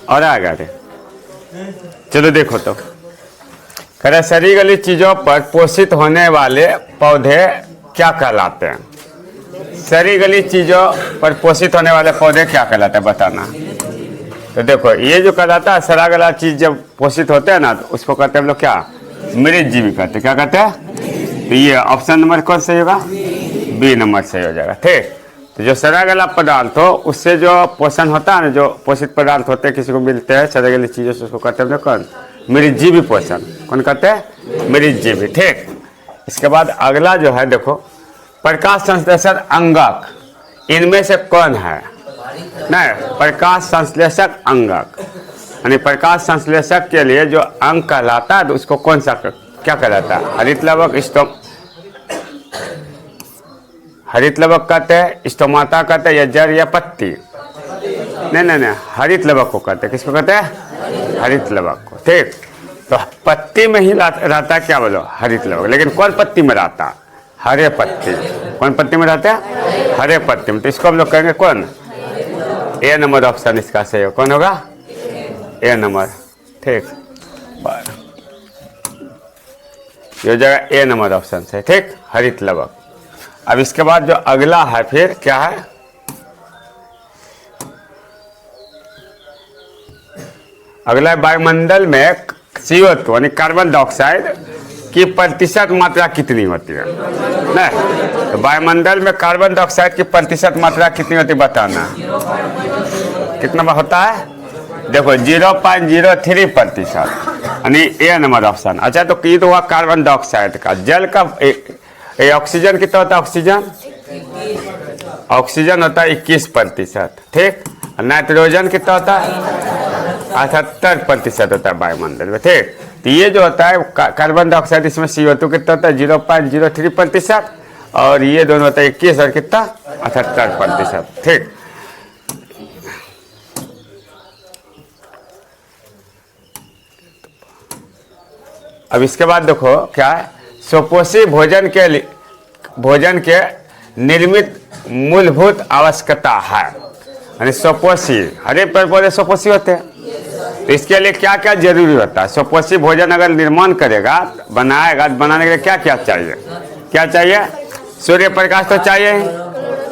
और आएगा रे। चलो देखो तो, कह रहे सड़ी गली चीजों पर पोषित होने वाले पौधे क्या कहलाते हैं? सड़ी गली चीजों पर पोषित होने वाले पौधे क्या कहलाते हैं, बताना। तो देखो ये जो कहलाता है सड़ा गला चीज जब पोषित होते हैं ना, तो उसको कहते हैं हम लोग क्या, मृत जीवी कहते हैं। क्या कहते हैं? तो ये ऑप्शन नंबर कौन सही होगा? बी नंबर सही हो जाएगा। ठीक, तो जो सड़ा गला पदार्थ हो उससे जो पोषण होता है ना, जो पोषित पदार्थ होते हैं किसी को मिलते हैं सड़ा गली चीजों से, उसको कहते हैं कौन? मृत जीवी पोषण। कौन कहते हैं? मृत जीवी। ठीक, इसके बाद अगला जो है देखो, प्रकाश संश्लेषक अंगक इनमें से कौन है? नहीं, प्रकाश संश्लेषक अंगक यानी प्रकाश संश्लेषक के लिए जो अंग कहलाता है तो उसको कौन सा क्या कहलाता है? हरित लवक, हरित लवक कहते हैं, स्टोमाटा कहते हैं, या जड़ या पत्ती? नहीं, हरित लवक को कहते हैं। किसको कहते हैं? हरित लवक को। ठीक, तो पत्ती में ही रहता है क्या बोलो? हरित लवक। लेकिन कौन पत्ती में रहता है? हरे पत्ती। कौन पत्ती में रहता है? हरे पत्ती में। तो इसको हम लोग कहेंगे कौन? ए नंबर ऑप्शन इसका सही हो। कौन होगा? ए नंबर। ठीक, ये जगह ए नंबर ऑप्शन से। ठीक, हरित लवक। अब इसके बाद जो अगला है फिर क्या है? अगला वायुमंडल में CO2 यानी कार्बन डाइऑक्साइड की प्रतिशत मात्रा कितनी होती है? नहीं, तो वायुमंडल में कार्बन डाइऑक्साइड की प्रतिशत मात्रा कितनी होती है, बताना। कितना होता है? देखो 0.03% यानी ए नंबर ऑप्शन। अच्छा, तो ये तो हुआ कार्बन डाइऑक्साइड का। जल का ऑक्सीजन कितना होता है? ऑक्सीजन होता है 21%। ठीक, नाइट्रोजन कितना होता है? 78% होता है वायुमंडल में। ठीक, तो ये जो होता है कार्बन डाइऑक्साइड, इसमें CO2 कितना होता है? 0.03%, और ये दोनों होता है 21 और कितना? 78%। ठीक, अब इसके बाद देखो क्या है, सुपोषी भोजन के निर्मित मूलभूत आवश्यकता है। यानी सुपोषी, हरे पेड़ पौधे सुपोषी होते हैं, तो इसके लिए क्या क्या जरूरी होता है? सुपोषी भोजन अगर निर्माण करेगा, बनाएगा, बनाने के लिए क्या क्या चाहिए? क्या चाहिए? सूर्य प्रकाश तो चाहिए,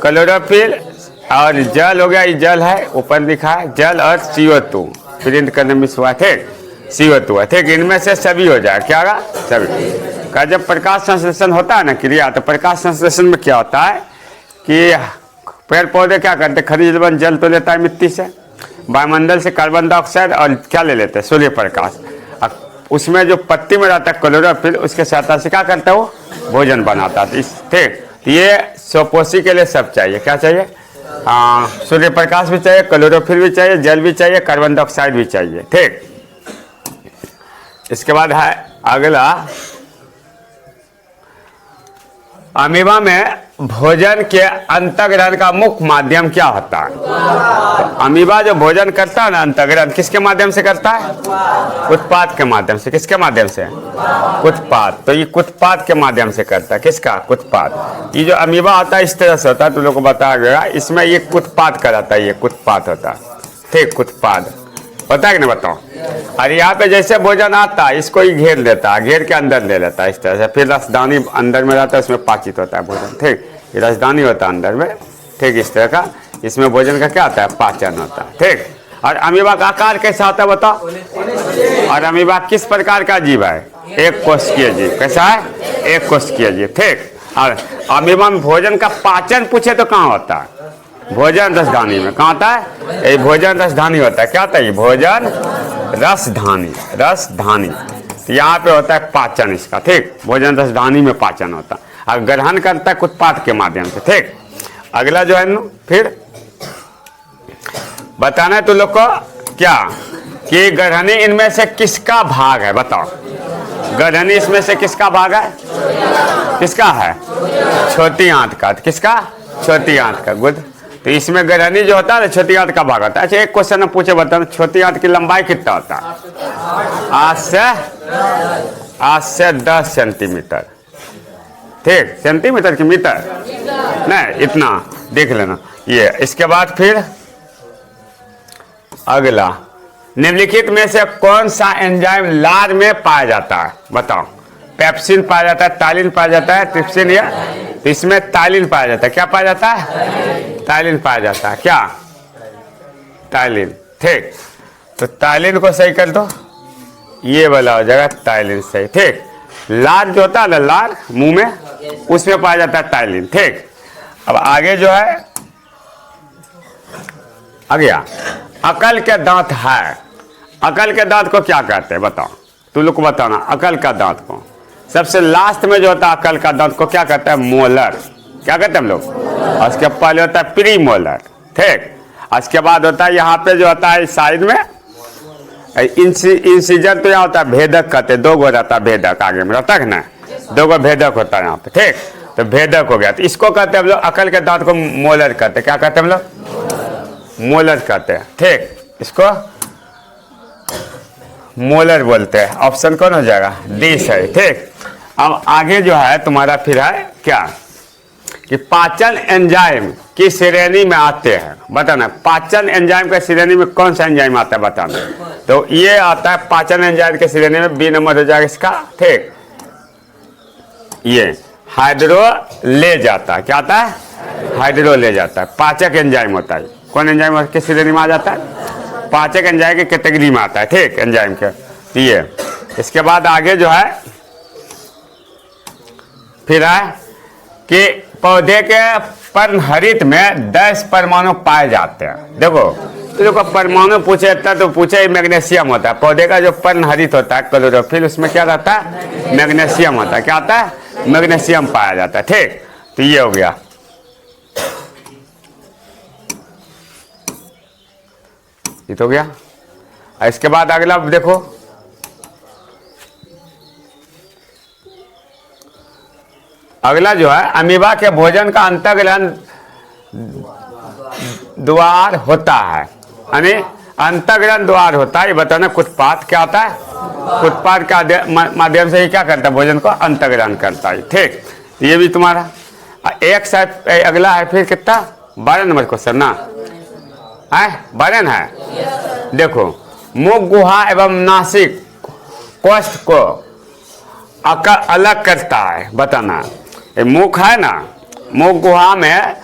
क्लोरोफिल और जल हो गया, ये जल है ऊपर लिखा है, जल और CO2 प्रिंट करने में हुआ। ठीक, CO2 है। ठीक, इनमें से सभी हो जाए। क्या होगा? सभी का। जब प्रकाश संश्लेषण होता है ना क्रिया, तो प्रकाश संश्लेषण में क्या होता है कि पेड़ पौधे क्या करते हैं? खनिज लवण जल तो लेता है मिट्टी से, वायुमंडल से कार्बन डाइऑक्साइड, और क्या ले लेते हैं? सूर्य प्रकाश। उसमें जो पत्ती में रहता है क्लोरोफिल, उसके सहायता से क्या करता है? वो भोजन बनाता है। ठीक, ये सुपोषी के लिए सब चाहिए। क्या चाहिए? सूर्य प्रकाश भी चाहिए, क्लोरोफिल भी चाहिए, जल भी चाहिए, कार्बन डाइऑक्साइड भी चाहिए। ठीक, इसके बाद है अगला, अमीबा में भोजन के अंतर्ग्रहण का मुख्य माध्यम क्या होता है? तो अमीबा जो भोजन करता है ना, अंतर्ग्रहण किसके माध्यम से करता है? उत्पाद के माध्यम से। किसके माध्यम से? उत्पाद। तो ये उत्पाद के माध्यम से करता है। किसका? उत्पाद। ये जो अमीबा होता है इस तरह से होता है, तो लोगों को बताया गया, इसमें ये उत्पाद कराता है, ये उत्पाद होता है। ठीक, उत्पाद होता है कि नहीं, बताओ। और यहाँ पे जैसे भोजन आता है, इसको ही घेर लेता है, घेर के अंदर ले लेता है इस तरह से। फिर रसदानी अंदर में रहता है, उसमें पाचित होता है भोजन। ठीक, ये रसदानी होता है अंदर में। ठीक, इस तरह का इसमें भोजन का क्या होता है? पाचन होता है। ठीक, और अमीबा का आकार कैसा होता है बताओ? और अमीबा किस प्रकार का जीव है? एक कोशिकीय जीव। कैसा है? एक कोशिकीय जीव। ठीक, और अमीबा में भोजन का पाचन पूछे तो कहाँ होता है? भोजन रसधानी में। कहाँ होता है? ये भोजन रसधानी होता है। क्या होता है ये? भोजन रसधानी। रसधानी, तो यहाँ पे होता है पाचन इसका। ठीक, भोजन रसधानी में पाचन होता है, और ग्रहण करता है उत्पाद के माध्यम से। ठीक, अगला जो है ना, फिर बताना है तो लोग को क्या कि गर्हनी इनमें से किसका भाग है? बताओ, गर्हनी इसमें से किसका भाग है? किसका है? छोटी आंत का। किसका? छोटी आंत का। गुड। तो इसमें गर्हनी जो होता है ना, छोटी आंत का भाग होता है। अच्छा, एक क्वेश्चन में पूछे, बताना छोटी आंत की लंबाई कितना होता है? 8 से 10 सेंटीमीटर। ठीक, सेंटीमीटर की मीटर नहीं, इतना देख लेना ये। इसके बाद फिर अगला निम्नलिखित में से कौन सा एंजाइम लार में पाया जाता है? बताओ। पेप्सिन पाया जाता है, तालिन पाया जाता है, ट्रिप्सिन, या इसमें तालिन पाया जाता है। क्या पाया जाता है? तालिन पाया जाता है। क्या? तालिन। ठीक, तो तालिन को सही कर दो, ये वाला हो जाएगा तालिन सही। ठीक, लार जो होता है ना, लार मुंह में, उसमें पाया जाता है तालिन। ठीक, अब आगे जो है आ गया अकल के दांत है। अकल के दांत को क्या कहते हैं? बताओ, तुम लोग को बताना। अकल का दांत को सबसे लास्ट में जो होता है अकल का दांत को क्या कहते हैं? मोलर। क्या कहते हैं हम लोग? उसके पहले होता है प्री मोलर। ठीक, उसके बाद होता है यहाँ पे जो होता है साइड में इंसिजर, तो यहाँ होता है भेदक कहते हैं। 2 गो रहता है भेदक, आगे में रहता है ना, 2 गो भेदक होता है यहाँ पे। ठीक, तो भेदक हो गया, तो इसको कहते हैं हम लोग अकल के दांत को मोलर कहते हैं। क्या कहते हैं हम लोग? मोलर कहते हैं। ठीक, इसको मोलर बोलते हैं। ऑप्शन कौन हो जाएगा? डी सही। ठीक, अब आगे जो है तुम्हारा फिर है क्या कि पाचन एंजाइम की श्रेणी में आते हैं। बताना, पाचन एंजाइम के श्रेणी में कौन सा एंजाइम आता है? बताना। तो ये आता है पाचन एंजाइम के श्रेणी में, बी नंबर हो जाएगा इसका। ठीक, ये हाइड्रोलेज आता है। क्या आता है? हाइड्रोलेज आता है। पाचक एंजाइम होता है। कौन एंजाइम किस श्रेणी में आ जाता है? पाचक एंजाइम की कैटेगरी में आता है। ठीक, एंजाइम के ये। इसके बाद आगे जो है फिर है कि पौधे के पर्णहरित में 10 परमाणु पाए जाते हैं। देखो, तो परमाणु पूछे तो पूछे मैग्नीशियम होता है। पौधे का जो पर्णहरित होता है क्लोरोफिल, उसमें क्या रहता है? मैग्नीशियम होता है। क्या आता है? मैग्नीशियम पाया जाता है। ठीक, तो ये हो गया। ये तो गया। इसके बाद अगला देखो, अगला जो है अमीबा के भोजन का अंतःग्रहण द्वार होता है। यानी अंतःग्रहण द्वार होता है। ये बताना, कुत्पाद क्या होता है? कुत्पाद का माध्यम से ही क्या करता है? भोजन को अंतःग्रहण करता है। ठीक, ये भी तुम्हारा एक साइड। अगला है फिर कितना? 12 नंबर क्वेश्चन ना है, 12 है। देखो, मुख, गुहा एवं नासिक कोष्ठ को अलग करता है। बताना, मुख है ना, मुख गुहा में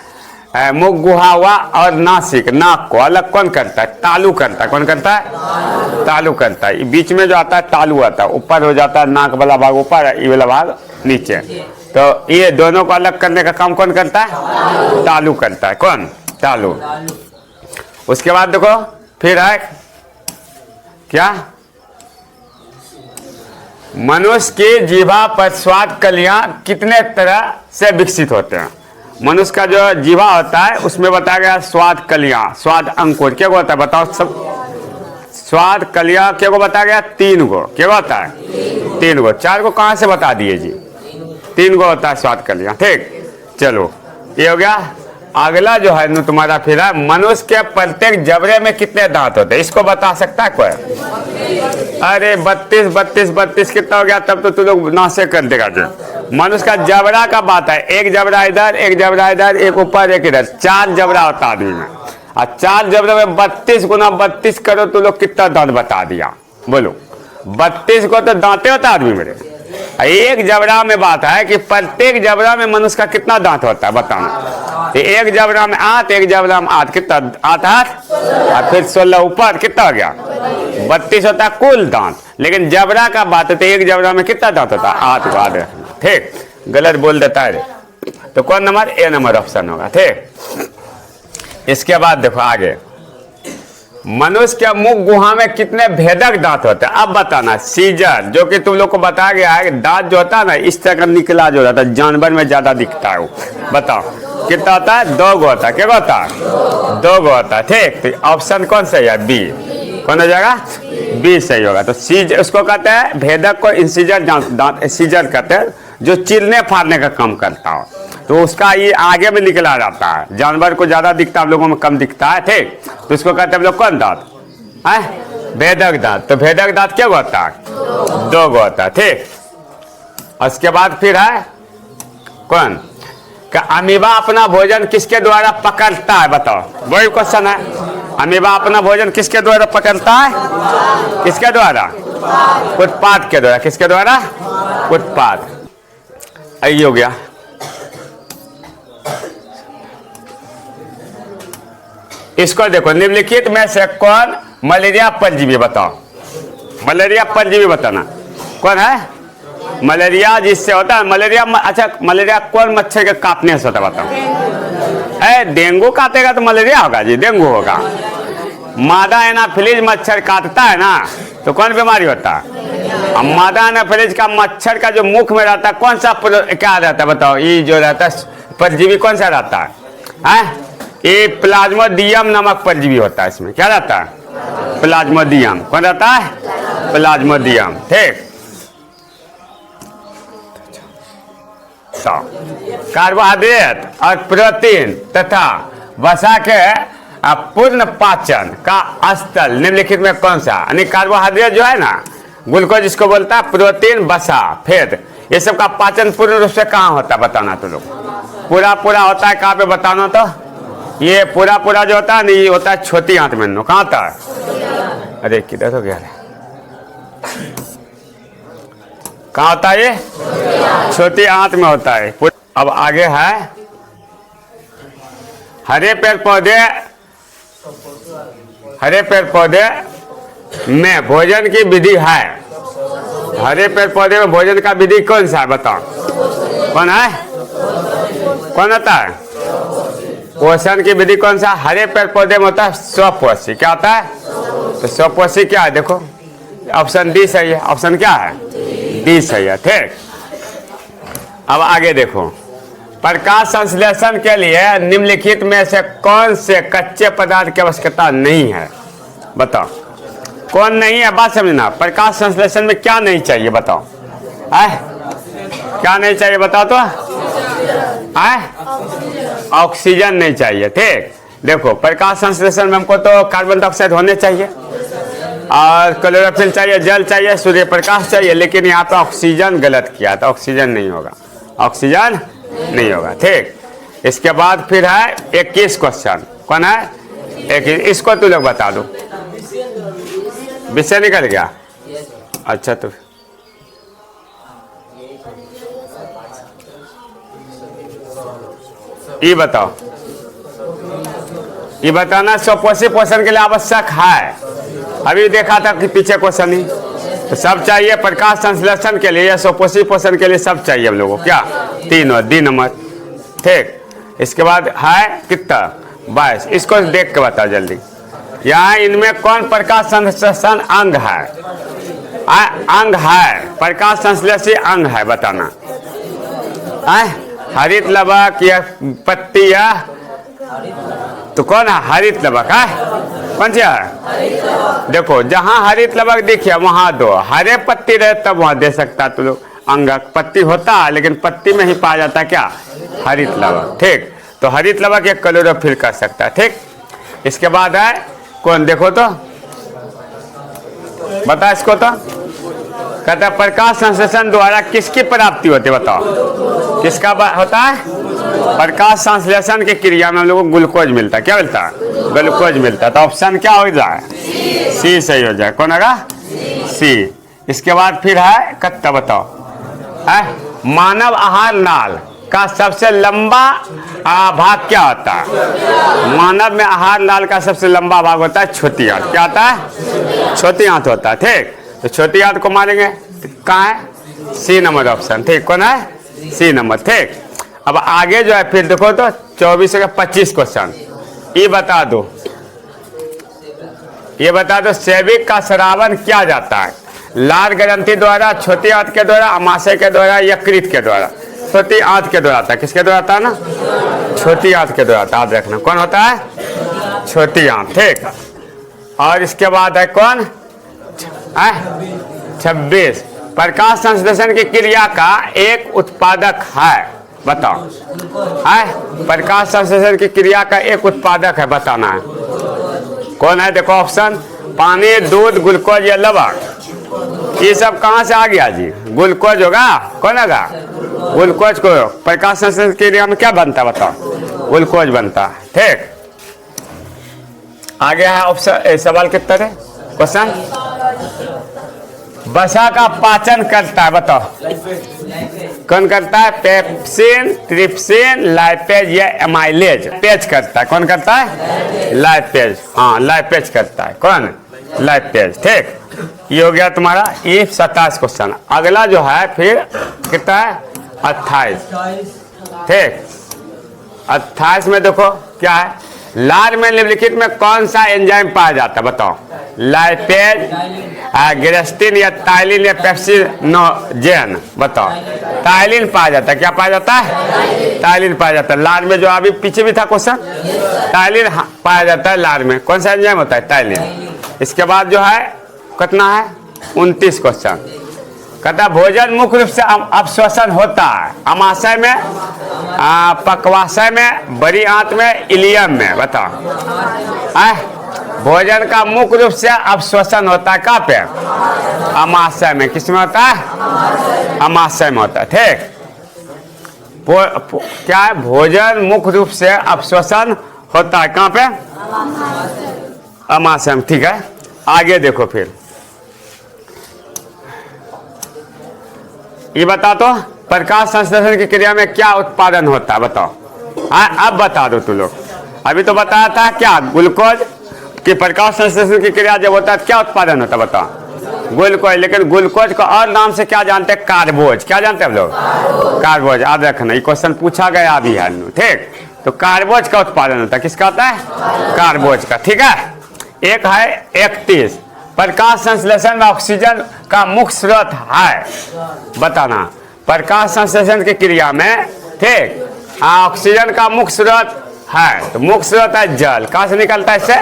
मुख गुहा हुआ और नासिक, नाक को अलग कौन करता है? तालु करता है। कौन करता है? तालु करता है। बीच में जो आता है तालु आता है, ऊपर हो जाता है नाक वाला भाग ऊपर, ये वाला भाग नीचे। तो ये दोनों को अलग करने का काम कौन करता है? तालु करता है। कौन? तालु। उसके बाद देखो फिर है क्या? मनुष्य की जीवा पर स्वाद कलियां कितने तरह से विकसित होते हैं? मनुष्य का जो जीवा होता है उसमें बताया गया स्वाद कलियां, स्वाद अंकुर। क्या होता है बताओ सब? स्वाद कलियां क्या को बताया गया? 3 गो। क्या होता है? 3 गो। 4 को कहां से बता दिए जी? 3 गो होता है स्वाद कलियां। ठीक, चलो ये हो गया। अगला जो है तुम्हारा फिर है मनुष्य के प्रत्येक जबड़े में कितने दांत होते हैं? इसको बता सकता है कोई? अरे 32 कितना हो गया? तब तो तुम लोग नाशे कर देगा जो। मनुष्य का जबड़ा का बात है, एक जबड़ा इधर, एक जबड़ा इधर, एक ऊपर, एक इधर, 4 जबड़ा होता आदमी में। और 4 जबड़े में 32 गुना 32 करो तो लोग कितना दांत बता दिया? बोलो, 32 को तो दांते होता आदमी मेरे। एक जबड़ा में बात है कि प्रत्येक जबड़ा में मनुष्य का कितना दांत होता है? बताना। एक जबड़ा में 8, एक जबड़ा में 8, कितना? 8 और फिर 16 ऊपर, कितना हो गया? 32 होता है कुल दांत। लेकिन जबड़ा का बात है तो एक जबड़ा में कितना दांत होता है? 8 को आधे। ठीक, गलत बोल देता है तो कौन नंबर? ए नंबर ऑप्शन होगा। ठीक, इसके बाद देखो आगे, मनुष्य के मुख गुहा में कितने भेदक दांत होते हैं? अब बताना। सीजर, जो कि तुम लोग को बताया गया है, दांत जो होता है ना इस तरह का निकला जो रहता है, जानवर में ज्यादा दिखता है वो। बताओ कितना होता है? 2 गो होता है। क्या होता है? 2 गो होता है। ठीक, तो ऑप्शन कौन सही है? बी। कौन हो जाएगा? बी सही होगा। तो सीजर उसको कहते हैं, भेदक को इंसिजर दांत सीजर कहते हैं, जो चिरने फाड़ने का काम करता हो। तो उसका ये आगे में निकला जाता है। जानवर को ज्यादा दिखता है, हम लोगों में कम दिखता है। ठीक, तो उसको कहते हैं हम लोग कौन दांत है? भेदक दांत। तो भेदक दांत क्या होता है? 2 गो होता है। ठीक, उसके बाद फिर है कौन? अमीबा अपना भोजन किसके द्वारा पकड़ता है? बताओ, वही क्वेश्चन है। अमीबा अपना भोजन किसके द्वारा पकड़ता है? किसके द्वारा? उत्पाद के द्वारा। किसके द्वारा? उत्पाद। यही हो गया। इसको देखो, निम्नलिखित में से कौन मलेरिया परजीवी? बताओ, मलेरिया परजीवी बताना कौन है? मलेरिया जिससे होता है मलेरिया। अच्छा, मलेरिया कौन मच्छर के काटने से होता है? बताओ। डेंगू काटेगा तो मलेरिया होगा जी, डेंगू होगा। मादा एनाफिलीज मच्छर काटता है ना, तो कौन बीमारी होता है? मादा एनाफिलीज का मच्छर का जो मुख में रहता है, कौन सा क्या रहता है? बताओ, ये जो रहता है परजीवी कौन सा रहता है? ये प्लाज्मोडियम नामक परजीवी होता है। इसमें क्या रहता है? प्लाज्मोडियम। कौन रहता है? प्लाज्मोडियम। ठीक। तो कार्बोहाइड्रेट और प्रोटीन तथा वसा के पूर्ण पाचन का स्थल निम्नलिखित में कौन सा? यानी कार्बोहाइड्रेट जो है ना, ग्लूकोज जिसको बोलता है, प्रोटीन, वसा, फेट, ये सब का पाचन पूर्ण रूप से कहाँ होता है? बताना तो लोग। पूरा पूरा होता है कहाँ पे? बताना तो। ये पूरा पूरा जो होता है ना, ये होता है छोटी आंत में। कहाँ होता है? अरे किधर हो गया? कहाँ होता है ये? छोटी आंत में होता है। अब आगे है हरे पेड़ पौधे। हरे पेड़ पौधे में भोजन की विधि है। हरे पेड़ पौधे में भोजन का विधि कौन सा है? बताओ, कौन है? कौन होता है? पोषण की विधि कौन सा? हरे पेड़ पौधे में होता है स्वपोषी। क्या होता है? तो स्वपोषी क्या है? देखो, ऑप्शन डी सही है। ऑप्शन क्या है? डी सही है। ठीक। अब आगे देखो, प्रकाश संश्लेषण के लिए निम्नलिखित में से कौन से कच्चे पदार्थ की आवश्यकता नहीं है? बताओ, कौन नहीं है? बात समझना। प्रकाश संश्लेषण में क्या नहीं चाहिए? बताओ। क्या नहीं चाहिए? बताओ तो। ऑक्सीजन नहीं चाहिए। ठीक। देखो, प्रकाश संश्लेषण में हमको तो कार्बन डाइऑक्साइड होने चाहिए और क्लोरोफिल चाहिए, जल चाहिए, सूर्य प्रकाश चाहिए, लेकिन यहाँ पे ऑक्सीजन गलत किया, तो ऑक्सीजन नहीं होगा। ऑक्सीजन नहीं होगा। ठीक। इसके बाद फिर है 21 क्वेश्चन। कौन है? 21। इसको तू लोग बता दो। विषय निकल गया? अच्छा, तो ये बताओ, ये बताना स्वपोषी पोषण के लिए आवश्यक है। अभी देखा था कि पीछे क्वेश्चन ही तो सब चाहिए। प्रकाश संश्लेषण के लिए या स्वपोषी पोषण के लिए सब चाहिए हम लोगों को। क्या? तीनों। D number. ठीक। इसके बाद है कितना? 22। इसको देख के बताओ जल्दी। यहाँ इनमें कौन प्रकाश संश्लेषण अंग है? अंग है, प्रकाश संश्लेषी अंग है, बताना। हरित लवक या पत्ती या तो कौन है? हरित लवक है। कौन सा है? देखो, जहाँ हरित लवक दिखे वहां दो, हरे पत्ती रहे तब वहां दे सकता तो लोग। अंगक पत्ती होता है लेकिन पत्ती में ही पाया जाता है क्या? हरित लवक। ठीक। तो हरित लवक एक क्लोरोफिल कर सकता है। ठीक। इसके बाद है कौन? देखो तो, बता इसको तो। कहता है प्रकाश संश्लेषण द्वारा किसकी प्राप्ति होती है? बताओ, किसका होता है? प्रकाश संश्लेषण की क्रिया में हम लोगों को ग्लूकोज मिलता है। क्या मिलता है? ग्लूकोज मिलता है। तो ऑप्शन क्या हो जाए? सी सही हो जाए। कौन होगा? सी। इसके बाद फिर है कत्ता, बताओ। है मानव आहार नाल का सबसे लंबा भाग क्या होता है? मानव में आहार नाल का सबसे लंबा भाग होता है छोटी आंत। क्या होता है? छोटी आंत होता है। ठीक। तो छोटी आंत को मारेंगे, कहाँ है? C number option. ठीक। कौन है? C number. ठीक। अब आगे जो है फिर देखो तो 24 का 25 क्वेश्चन। ये बता दो, ये बता दो सेविक का श्रावण क्या जाता है? लाल ग्रंथि द्वारा, छोटी आंत के द्वारा, अमाशय के द्वारा, यकृत के द्वारा? छोटी आंत के द्वारा आता है। किसके द्वारा आता है ना? छोटी आंत के द्वारा आता है। देखना कौन होता है? छोटी आंत। ठीक। और इसके बाद है कौन? 26 प्रकाश संश्लेषण की क्रिया का एक उत्पादक है। बताओ, है प्रकाश संश्लेषण की क्रिया का एक उत्पादक है, बताना है। कौन है? देखो ऑप्शन, पानी, दूध, ग्लूकोज या लवण। ये सब कहाँ से आ गया जी? ग्लूकोज होगा। कौन होगा? ग्लूकोज को प्रकाश संश्लेषण की क्रिया में क्या बनता है? बताओ, ग्लूकोज बनता है। ठीक। आगे है ऑप्शन, सवाल कितना है क्वेश्चन। वसा का पाचन करता है, बताओ कौन करता है? पेप्सिन, ट्रिप्सिन, लाइपेज या एमाइलेज? पेज करता है, कौन करता है? लाइपेज। हाँ, लाइपेज करता है, कौन? लाइपेज। ठीक, ये हो गया तुम्हारा ये 27 क्वेश्चन। अगला जो है फिर कितना है? 28। ठीक, 28 में देखो क्या है? लार में निम्नलिखित में कौन सा एंजाइम पाया जाता है, बताओ? लाइपेज, गेस्टिन या टाइलिन या पेप्सिनोजेन? बताओ। टाइलिन पाया जाता है। क्या पाया जाता है? टाइलिन पाया जाता है लार में। जो अभी पीछे भी था क्वेश्चन, टाइलिन पाया जाता है लार में। कौन सा एंजाइम होता है? टाइलिन। इसके बाद जो है कितना है? 29 क्वेश्चन। कहता भोजन मुख्य रूप से अपश्वसन होता है अमाशय में, पक्वाशय में, बड़ी आंत में, इलियम में? बताओ। भोजन का मुख्य रूप से अपश्वसन होता है कहाँ पे? अमाशय में। किसमें होता है? अमाशय में होता है। ठीक, क्या है? भोजन मुख्य रूप से अपश्वसन होता है कहाँ पे? अमाशय में। ठीक है, आगे देखो फिर ये बता तो प्रकाश संश्लेषण की क्रिया में क्या उत्पादन होता है, बताओ। अब बता दो तू लोग। अभी तो बताया था क्या? ग्लूकोज की प्रकाश संश्लेषण की क्रिया जब होता है क्या उत्पादन होता है, बताओ? ग्लूकोज। लेकिन ग्लूकोज को और नाम से क्या जानते हैं? कार्बोज। क्या जानते हैं हम लोग? कार्बोज। याद रखना, ये क्वेश्चन पूछा गया अभी है। ठीक, तो कार्बोज का उत्पादन होता है। किसका होता है? कार्बोज का। ठीक है, एक है 31 प्रकाश संश्लेषण में ऑक्सीजन का मुख्य स्रोत है, बताना। प्रकाश संश्लेषण की क्रिया में, ठीक, ऑक्सीजन का मुख्य स्रोत है, तो मुख्य स्रोत है जल। कहाँ से निकलता है? इससे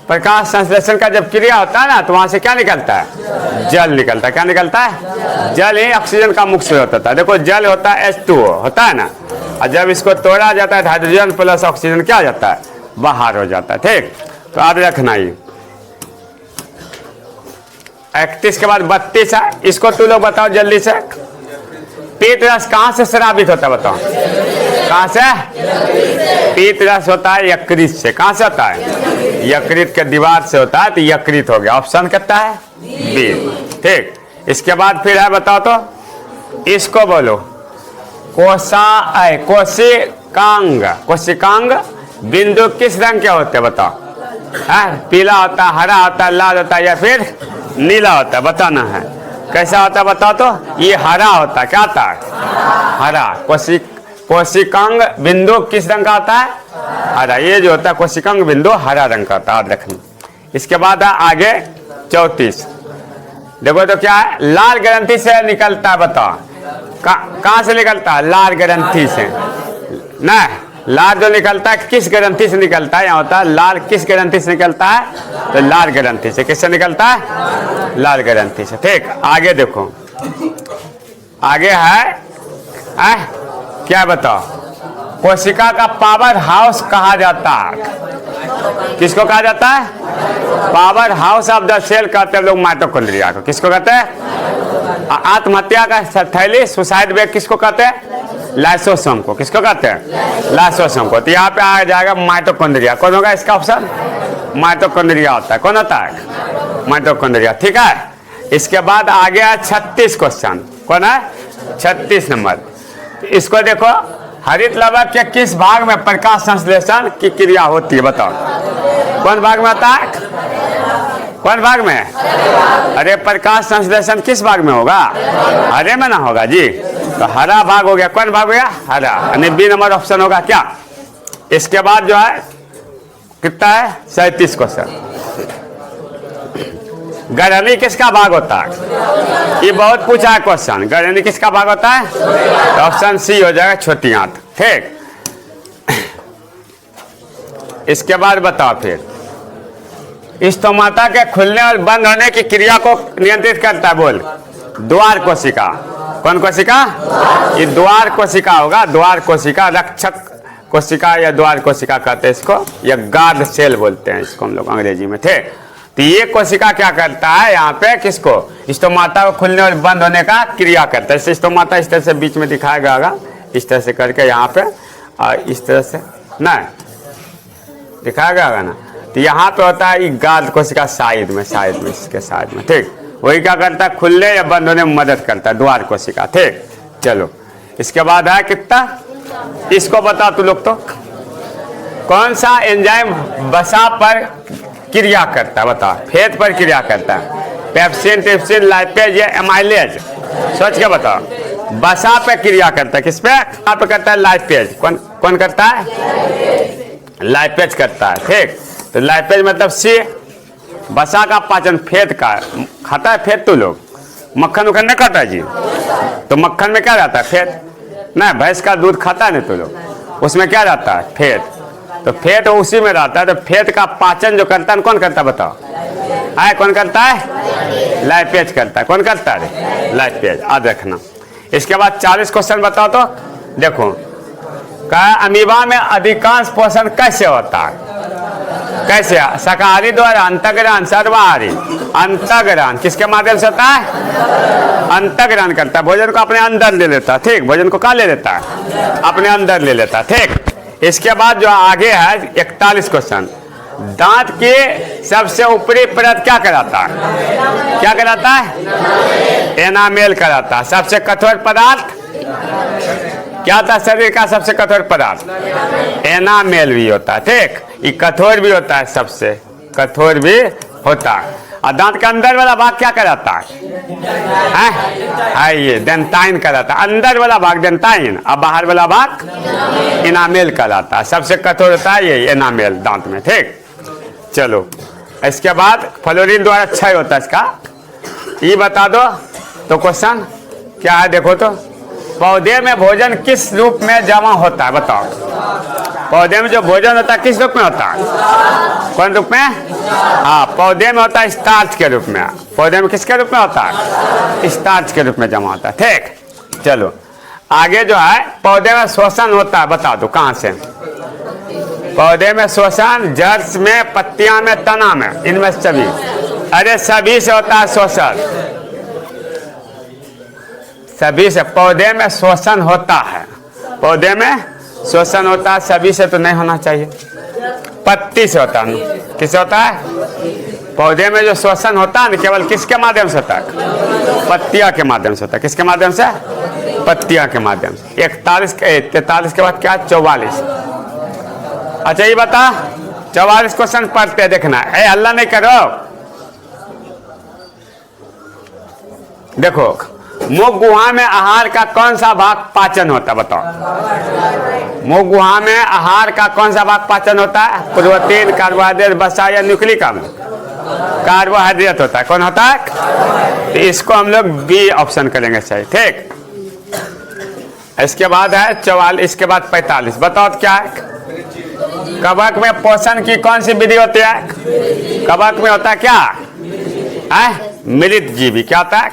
प्रकाश संश्लेषण का जब क्रिया होता है ना, तो वहां से क्या निकलता है? जल निकलता है। क्या निकलता है? जल ही ऑक्सीजन का मुख्य स्रोत होता है। देखो जल होता है H2O, होता है ना, और जब इसको तोड़ा जाता है हाइड्रोजन प्लस ऑक्सीजन क्या हो जाता है? बाहर हो जाता है। ठीक, तो याद रखना। ये 31 के बाद 32 है, इसको तू लोग बताओ जल्दी से। पीत रस कहाँ से स्रावित होता है, बताओ? कहाँ से? पीत रस होता है यकृत से। कहाँ से होता है? यकृत के दीवार से होता है, तो यकृत हो गया। ऑप्शन कितना है? बी। ठीक, इसके बाद फिर है, बताओ तो, इसको बोलो। कोशिकांग। कोशिकांग बिंदु किस रंग के होते हैं, बताओ? पीला होता है, हरा होता है, लाल होता है या फिर नीला होता है? बताना है। कैसा होता है बताओ तो? ये हरा होता है। क्या होता है? हरा। कोशिकांग बिंदु किस रंग का होता है? हरा। ये जो होता है कोशिकांग बिंदु हरा रंग का होता है, याद रखना। इसके बाद है आगे 34। देखो तो क्या है? लाल ग्रंथि से निकलता है, बताओ। कहाँ से निकलता है? लाल ग्रंथि से। ना, लाल जो निकलता है किस ग्रंथि से निकलता है? यहाँ होता है लाल किस ग्रंथि से निकलता है? तो लाल ग्रंथि से। किससे निकलता है? लाल ग्रंथि से। ठीक, आगे देखो। आगे है क्या बताओ? कोशिका का पावर हाउस कहा जाता है। किसको कहा जाता है? Power house of the cell कहते हैं लोग माइटोकॉन्ड्रिया को। किसको कहते हैं? आत्महत्या का थैली, सुसाइड बैग किसको कहते हैं? लाइसोसोम को। किसको कहते हैं? लाइसोसोम को। तो यहाँ पे आ जाएगा माइटोकॉन्ड्रिया। कौन होगा इसका ऑप्शन? माइटोकॉन्ड्रिया होता है। कौन होता है? माइटोकॉन्ड्रिया। ठीक है, इसके बाद आ गया 36 क्वेश्चन। कौन है? 36 नंबर। इसको देखो, हरित लवक के किस भाग में प्रकाश संश्लेषण की क्रिया होती है, बताओ? कौन भाग में होता है? कौन भाग में? अरे प्रकाश संश्लेषण किस भाग में होगा? हरे में ना होगा जी, तो हरा भाग हो गया। कौन भाग हो गया? हरा, यानी बी नंबर ऑप्शन होगा। क्या? इसके बाद जो है कितना है? 37 क्वेश्चन। गरनी किसका भाग होता है? ये बहुत पूछा है क्वेश्चन। गरनी किसका भाग होता है? तो ऑप्शन सी हो जाएगा, छोटी आंत। ठीक, इसके बाद बताओ फिर, स्तोमाटा के खुलने और बंद होने की क्रिया को नियंत्रित करता है, बोल? द्वार कोशिका। कौन कोशिका? ये द्वार कोशिका होगा। द्वार कोशिका, रक्षक कोशिका या द्वार कोशिका कहते हैं इसको, या गार्ड सेल बोलते हैं इसको हम लोग अंग्रेजी में। थे, तो ये कोशिका क्या करता है यहाँ पे? किसको? स्टोमाटा को खुलने और बंद होने का क्रिया करता है। स्टोमाटा इस तरह से बीच में दिखाया गया होगा, इस तरह से करके यहाँ पे, और इस तरह से ना दिखाया गया होगा ना, तो यहाँ पे होता है गाद कोशिका साइड में इसके साइड में, ठीक। वही क्या करता है, खुलने या बंद होने में मदद करता है, द्वार कोशिका, ठीक। चलो इसके बाद है कितना, इसको बताओ तू लोग। तो कौन सा एंजाइम वसा पर क्रिया करता है, बताओ, फेद पर क्रिया करता है, पेप्सिन, ट्रिप्सिन, लाइपेज या एमाइलेज? सोच के बताओ। वसा पे क्रिया करता है, किस पे? यहाँ पे करता है लाइपेज। कौन करता है? लाइपेज करता है, ठीक। तो लाइपेज मतलब सी, वसा का पाचन, फेद का। खाता है फेद तू लोग? मक्खन उखन नहीं खाता जी? तो मक्खन में क्या रहता है? फेद। नहीं, भैंस का दूध खाता है ना तू लोग, उसमें क्या रहता है? फेद। तो फेद उसी में रहता है। तो फेद का पाचन जो करता है कौन करता है, बताओ? कौन करता है? लाइपेज करता है। कौन करता है? लाइपेज। याद रखना। इसके बाद 40 क्वेश्चन बताओ। तो देखो, क्या अमीबा में अधिकांश पोषण कैसे होता है? कैसे? शाकाहारी द्वारा, अंतःग्रहण, सर्वाहारी? अंतःग्रहण। किसके माध्यम से होता है? अंतःग्रहण करता है, भोजन को अपने अंदर ले लेता है, ठीक। भोजन को कहाँ ले लेता है? अपने अंदर ले लेता है, ठीक। इसके बाद जो आगे है 41 क्वेश्चन, दांत की सबसे ऊपरी परत क्या कराता है? क्या कराता है? एनामेल कराता है। सबसे कठोर पदार्थ क्या होता है? शरीर का सबसे कठोर पदार्थ एनामेल भी होता है, ठीक। ये कठोर भी होता है, सबसे कठोर भी होता है। और दांत के अंदर वाला भाग क्या कराता है? ये डेंटाइन कराता है। अंदर वाला भाग डेंटाइन और बाहर वाला भाग एनामेल कराता है। सबसे कठोर होता है ये एनामेल दांत में, ठीक। चलो इसके बाद फ्लोरीन द्वारा क्षय होता है इसका, ये बता दो। तो क्वेश्चन क्या है, देखो तो, पौधे में भोजन किस रूप में जमा होता है, बताओ? पौधे में जो भोजन होता है किस रूप में होता है? कौन रूप में? हाँ, पौधे में होता है स्टार्च के रूप में। पौधे में किसके रूप में होता है? स्टार्च के रूप में जमा होता है, ठीक। चलो आगे जो है, पौधे में श्वसन होता है, बता दो कहाँ से? पौधे में श्वसन जड़ में, पत्तियां में, तना में, इनमें सभी। अरे सभी से होता है श्वसन, सभी से। पौधे में श्वसन होता है, पौधे में श्वसन होता है, सभी से तो नहीं होना चाहिए। पत्ती से होता है। किससे होता है? पौधे में जो श्वसन होता है ना, केवल किसके माध्यम से होता है? पत्तियां के माध्यम से होता है। किसके माध्यम से? पत्तियां के माध्यम से। 43 के बाद क्या? 44। अच्छा ये बता, 44 क्वेश्चन पढ़ते देखना, हल्ला नहीं करो। देखो, मुख गुहा में आहार का कौन सा भाग पाचन होता है, बताओ? मुख गुहा में आहार का कौन सा भाग पाचन होता है? प्रोटीन, कार्बोहाइड्रेट, वसा या न्यूक्लिक अम्ल? कार्बोहाइड्रेट होता है। कौन होता है? तो इसको हम लोग बी ऑप्शन करेंगे सही, ठीक। इसके बाद है 44, इसके बाद 45। बताओ तो क्या है? कवक में पोषण की कौन सी विधि होती है? कवक में होता है क्या? मृत जीवी। क्या होता है?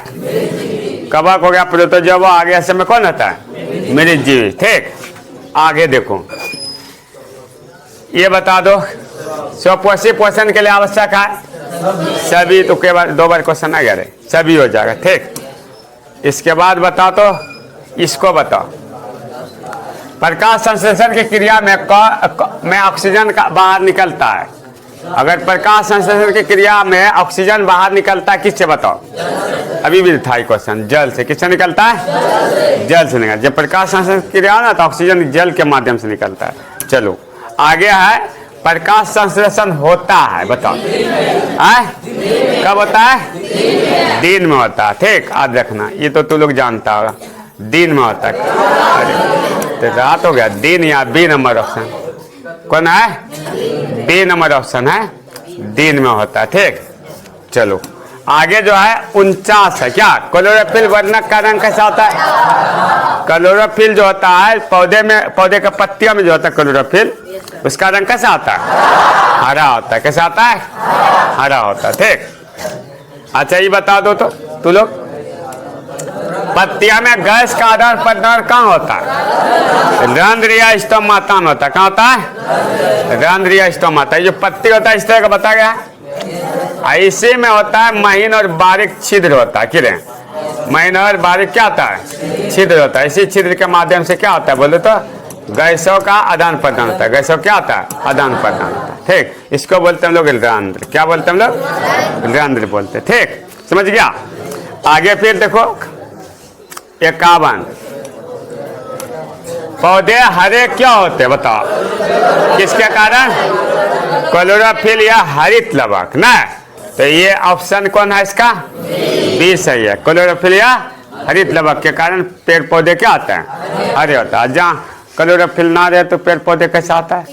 कवक हो गया, प्रोटोजोआ, आगे ऐसे में कौन होता है? मृत जीवी, ठीक। आगे देखो, ये बता दो, स्वपोषी पोषण के लिए आवश्यक है सभी। तो के बाद 2 बार क्वेश्चन आ गया रे, सभी हो जाएगा, ठीक। इसके बाद बताओ तो, इसको बताओ, प्रकाश संश्लेषण की क्रिया में ऑक्सीजन का बाहर निकलता है। अगर प्रकाश संश्लेषण की क्रिया में ऑक्सीजन बाहर निकलता है किससे, बताओ? अभी भी था क्वेश्चन, जल से। किससे निकलता है? जल से निकलता है। जब प्रकाश संश्लेषण की क्रिया ना, तो ऑक्सीजन जल के माध्यम से निकलता है। चलो आगे है, प्रकाश संश्लेषण होता है, बताओ? कब होता है? दिन में होता है, ठीक। याद रखना, ये तो तू लोग जानता होगा, दिन में होता है। तो रात हो गया, दिन या बी नंबर ऑप्शन कौन है? बी नंबर ऑप्शन है, दिन में होता है, ठीक। चलो आगे जो है 49 है, क्या? क्लोरोफिल वर्णक का रंग कैसा होता है? क्लोरोफिल जो होता है पौधे में, पौधे का पत्तियों में जो होता है क्लोरोफिल, उसका रंग कैसा होता है? हरा होता है। कैसा होता है? हरा होता है, ठीक। अच्छा ये बता दो तो तू लोग, पत्तियां में गैस का आदान प्रदान कहाँ होता है? रंध्र या स्टोमाटा में होता है। कहाँ होता है? रंध्र या स्टोमाटा। जो पत्ती होता है इस तरह का बताया गया है, इसी में होता है महीन और बारीक छिद्र होता है। किरे महीन और बारीक क्या होता है? छिद्र होता है। इसी छिद्र के माध्यम से क्या होता है बोले तो? गैसों का आदान प्रदान होता है। गैसों क्या होता है? आदान प्रदान होता है। ठीक, इसको बोलते हैं हम लोग रंध्र। क्या बोलते हैं हम लोग? रंध्र बोलते हैं। ठीक, समझ गया? आगे फिर देखो 51, पौधे हरे क्यों होते हैं बताओ? किसके कारण? क्लोरोफिल या हरित लवक ना। तो ये ऑप्शन कौन है इसका? बी सही है। क्लोरोफिल या हरित लवक के कारण पेड़ पौधे क्या होते हैं? हरे होता है। जहाँ क्लोरोफिल ना रहे तो पेड़ पौधे कैसा आता है?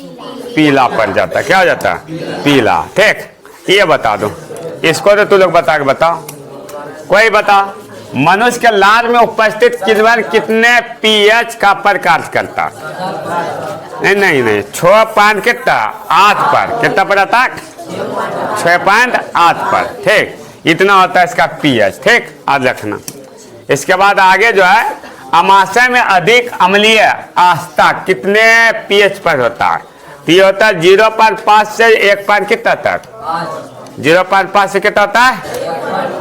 पीला पड़ जाता है। क्या हो जाता है? पीला। ठीक, ये बता दो, इसको तो तू लोग बता के बताओ, कोई बता। मनुष्य के लार में उपस्थित किण्वन कितने पीएच का प्रकाश करता? नहीं 6 कितना 8 पर। कितना पर आता? 6.8 पर। ठीक, इतना होता है इसका पीएच। ठीक, आज रखना। इसके बाद आगे जो है अमाशय में अधिक अम्लीय आस्था कितने पीएच पर होता है? तो ये होता है 0.5 से 1 कितना तक? 0.5 से कितना होता है?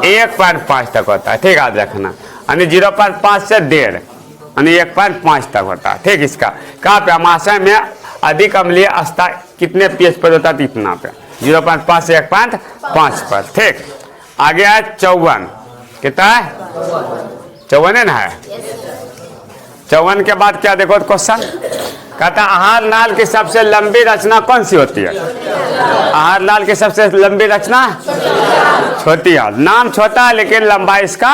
1.5 तक होता है। ठीक, याद रखना। यानी 0.5 से 1.5 यानी 1.5 तक होता है। ठीक, इसका कहाँ पे? अमाशय में अधिक अम्लीय आस्था कितने पीएच पर होता है? इतना पे 0.5 से 1.5 पर। ठीक, आगे है 54। कितना है? 54 है ना? है 54 के बाद क्या देखो क्वेश्चन कहता है आहार नाल की सबसे लंबी रचना कौन सी होती है? आहार नाल की सबसे लंबी रचना छोटी है। नाम छोटा है लेकिन लंबाई इसका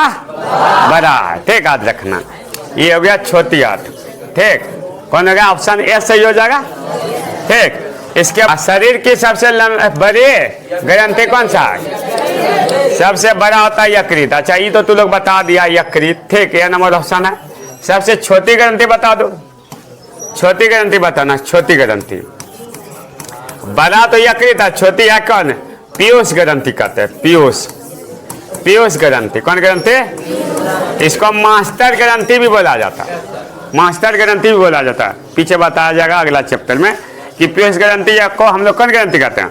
बड़ा है। ठीक, याद रखना। ये हो गया छोटी आंत। ठीक, कौन हो गया? ऑप्शन ए सही हो जाएगा। ठीक, इसके शरीर की सबसे बड़ी ग्रंथि कौन सा है? सबसे बड़ा होता है यकृत। अच्छा, ये तो तू लोग बता दिया यकृत। ठीक, ये नंबर ऑप्शन है। सबसे छोटी ग्रंथि बता दो। छोटी ग्रंथि बताना। छोटी ग्रंथि बड़ा तो यकृत है, छोटी है कौन? पीयूष ग्रंथि कहते हैं। पीयूष ग्रंथि। कौन ग्रंथि? इसको मास्टर ग्रंथि भी बोला जाता है। मास्टर ग्रंथि भी बोला जाता है। पीछे बताया जाएगा अगला चैप्टर में कि पीयूष ग्रंथि को हम लोग कौन ग्रंथि कहते हैं?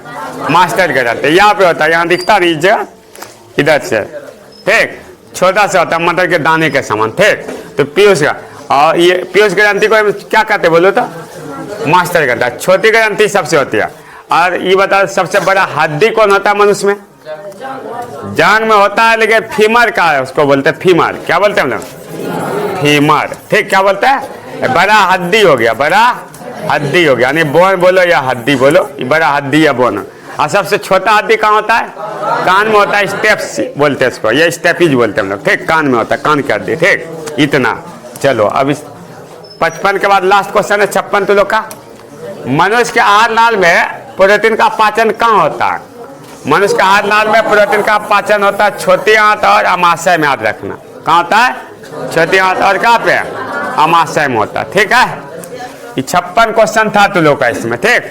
मास्टर ग्रंथि। यहाँ पे होता है, यहाँ दिखता नहीं जगह, इधर से। ठीक, छोटा सा होता है मटर के दाने के समान। ठीक, तो पीयूष का, और ये पीयूष ग्रंथि को क्या कहते हैं बोलो तो? मास्टर कहता है। छोटी ग्रंथि सबसे होती है। और ये बता सबसे बड़ा हड्डी कौन होता है मनुष्य में? जांग में होता है लेकिन फीमर का है, उसको बोलते हैं फीमर। क्या बोलते हैं हम लोग? फीमर। ठीक, क्या बोलते हैं? बड़ा हड्डी हो गया। बड़ा हड्डी हो गया यानी बोन बोलो या हड्डी बोलो, बड़ा हड्डी या बोन। और सबसे छोटा हड्डी कहाँ होता है? कान में होता है। स्टेप्स बोलते हैं इसको, ये स्टेपीज बोलते हैं हम लोग। ठीक, कान में होता है, कान की हड्डी। ठीक, इतना। चलो अब इस 55 के बाद लास्ट क्वेश्चन है 56 तो लोग का। मनुष्य के आहार नाल में प्रोटीन का पाचन कहाँ होता है? मनुष्य के आहार नाल में प्रोटीन का पाचन होता है छोटी आंत और अमाशय में। याद रखना कहाँ होता है? छोटी आंत और कहाँ पे? अमाशय में होता है। ठीक है, 56 क्वेश्चन था तो लोग का इसमें। ठीक।